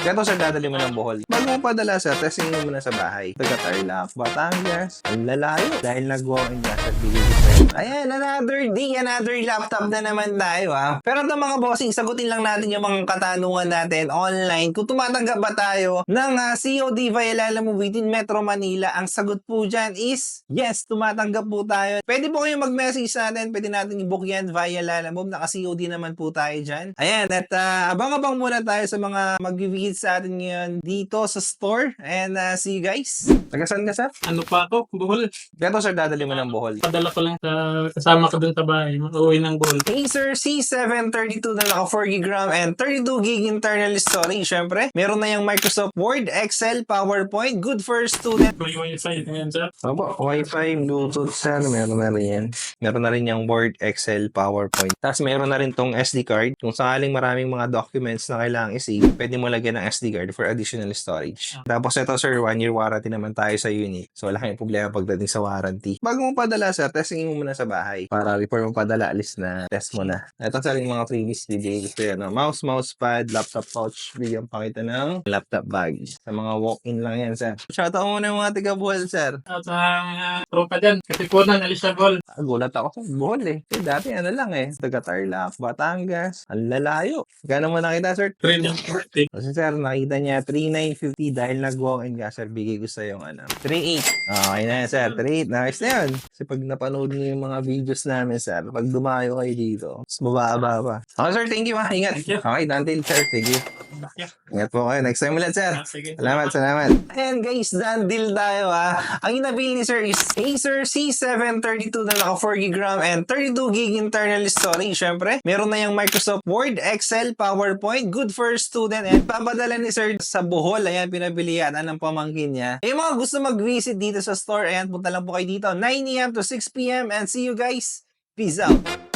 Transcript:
Gato sir, dadali mo ng Bohol. Bago mo padala sir, testing mo muna sa bahay. Taga Tarlac, Batangas, ang lalayo. Dahil nag-walk-in ka sir, bigay ko sa'yo. Ayan, another day, another laptop na naman tayo Pero ito mga bossing, sagutin lang natin yung mga katanungan natin online. Kung tumatanggap ba tayo ng COD via Lalamove within Metro Manila, ang sagot po dyan is yes, tumatanggap po tayo. Pwede po kayong mag-message sa atin, pwede natin i-book yan via Lalamove. Naka-COD naman po tayo dyan. Ayan, at abang-abang muna tayo sa mga mag-visit sa atin ngayon dito sa store. And see you guys. Taga-saan ka sir? Ano pa ako? Bohol. Gato sir, dadali mo ng Bohol. Padala ko lang sa kasama ko dun sa bahay. Uuwi ng Bohol. Acer C732 na naka 4GB RAM and 32GB internal storage. Siyempre, meron na yung Microsoft Word, Excel, PowerPoint. Good for student. May wifi. Ayan, sir. Opo, Wi-Fi, Bluetooth, sir. Meron na rin yan. Meron na rin yung Word, Excel, PowerPoint. Tapos meron na rin tong SD card. Kung sakaling maraming mga documents na kailangang i-save, pwede mo lagyan ng SD card for additional storage. Tapos ito, sir, 1-year warranty naman tayo sa unit. So, wala kayong problema pagdating sa warranty. Bago mo padala, sir, testing mo muna sa bahay. Para before mo padala, alis na test mo na. Ito, sir, yung mga freebies bibigay ko sa'yo. Mousepad, laptop pouch, bigyan pa kita ng laptop bag. Sa mga walk-in lang yan, sir. Shoutout muna yung mga taga-Bohol, sir. At sa tropa dyan. Kasi po na, nalis sa Bohol. Gulat ako sa Bohol dati ano lang taga Tarlac, Batangas, ang lalayo. Gano'n mo nakita sir? 340. Kasi sir, nakita niya 3,950 dahil nag-walk-in ka sir, bigay ko sa yung 3,800. Okay na yan sir, 3,800. Nice na yun. Kasi pag napanood niyo yung mga videos namin sir, pag dumayo kayo dito, mas mababa pa. Okay sir, thank you Ingat. Thank you. Okay, Dantil sir, thank you. Ingat po kayo. Next time ulit sir. Sige. Salamat. Ayan guys, done deal tayo Ang inabili ni sir is Acer C732 na naka 4GB RAM and 32GB internal storage. Siyempre, meron na yung Microsoft Word, Excel, PowerPoint. Good for student. And papadala ni sir sa Bohol. Ayan, pinabilihan ng pamangkin niya. Yung mga gusto mag-visit dito sa store, ayan, punta lang po kayo dito. 9 AM to 6 PM and see you guys. Peace out.